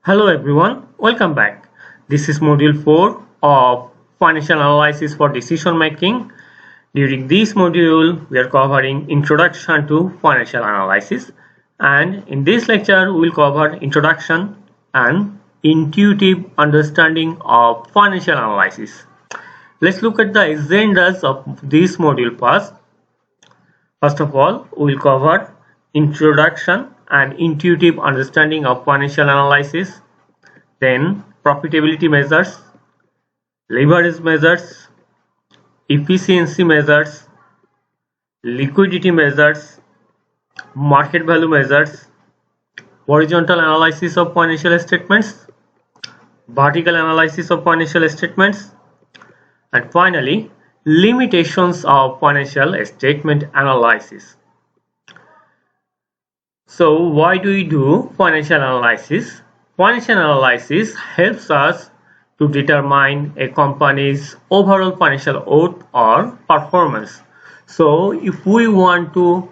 Hello everyone, welcome back. This is module 4 of financial analysis for decision making. During this module, we are covering introduction to financial analysis, and in this lecture, we will cover introduction and intuitive understanding of financial analysis. Let's look at the agendas of this module first. First of all, we will cover introduction and intuitive understanding of financial analysis, then profitability measures, leverage measures, efficiency measures, liquidity measures, market value measures, horizontal analysis of financial statements, vertical analysis of financial statements, and finally limitations of financial statement analysis. So why do we do financial analysis? Financial analysis helps us to determine a company's overall financial worth or performance. So if we want to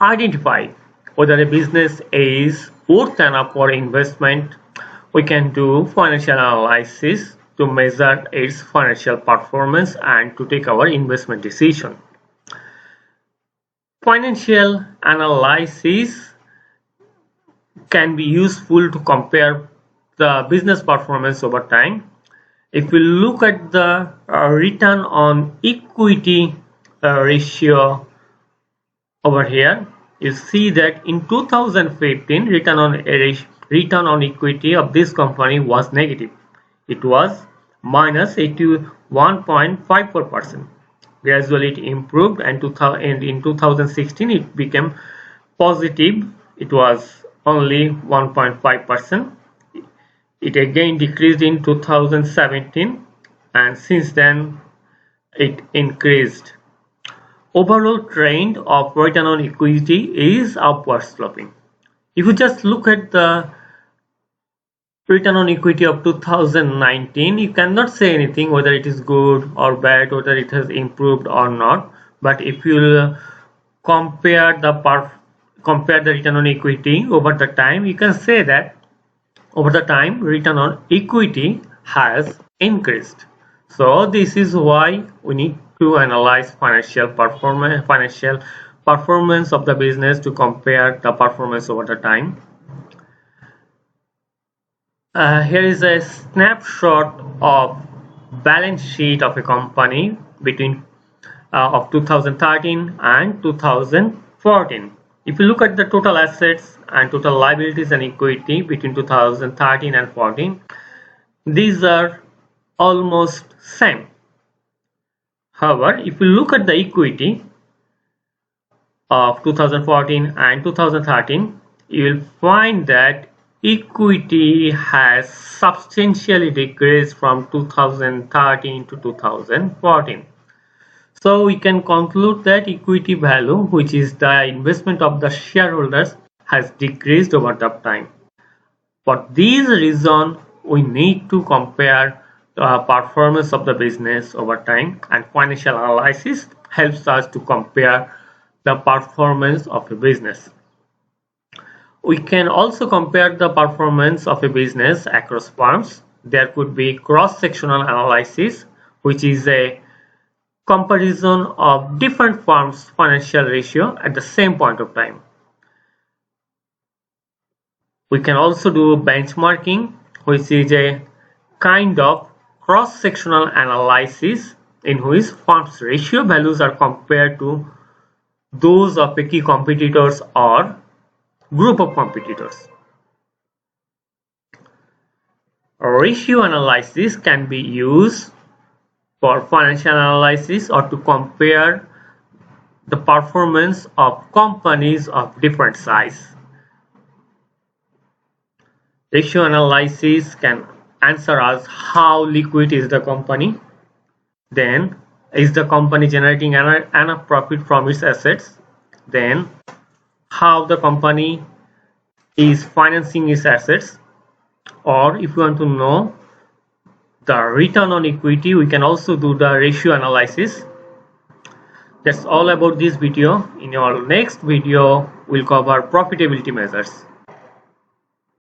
identify whether a business is worth enough for investment, we can do financial analysis to measure its financial performance and to take our investment decision. Financial analysis can be useful to compare the business performance over time. If we look at the return on equity ratio over here, you see that in 2015 return on equity of this company was negative. It was minus 81.54%. Gradually it improved, and in 2016 it became positive. It was only 1.5%. It again decreased in 2017, and since then it increased. Overall trend of return on equity is upward sloping. If you just look at the return on equity of 2019, you cannot say anything whether it is good or bad, whether it has improved or not. But if you compare the return on equity over the time, you can say that over the time return on equity has increased. So this is why we need to analyze financial performance of the business to compare the performance over the time. Here is a snapshot of balance sheet of a company between of 2013 and 2014. If you look at the total assets and total liabilities and equity between 2013 and 14, these are almost same. However, if you look at the equity of 2014 and 2013, you will find that equity has substantially decreased from 2013 to 2014. So we can conclude that equity value, which is the investment of the shareholders, has decreased over the time. For this reason, we need to compare the performance of the business over time, and financial analysis helps us to compare the performance of a business. We can also compare the performance of a business across firms. There could be cross-sectional analysis, which is a comparison of different firms' financial ratio at the same point of time. We can also do benchmarking, which is a kind of cross-sectional analysis in which firms' ratio values are compared to those of a key competitors or group of competitors. Ratio analysis can be used for financial analysis or to compare the performance of companies of different size. Ratio analysis can answer us how liquid is the company, then is the company generating enough profit from its assets, then how the company is financing its assets, or if you want to know the return on equity, we can also do the ratio analysis. That's all about this video. In our next video, we'll cover profitability measures.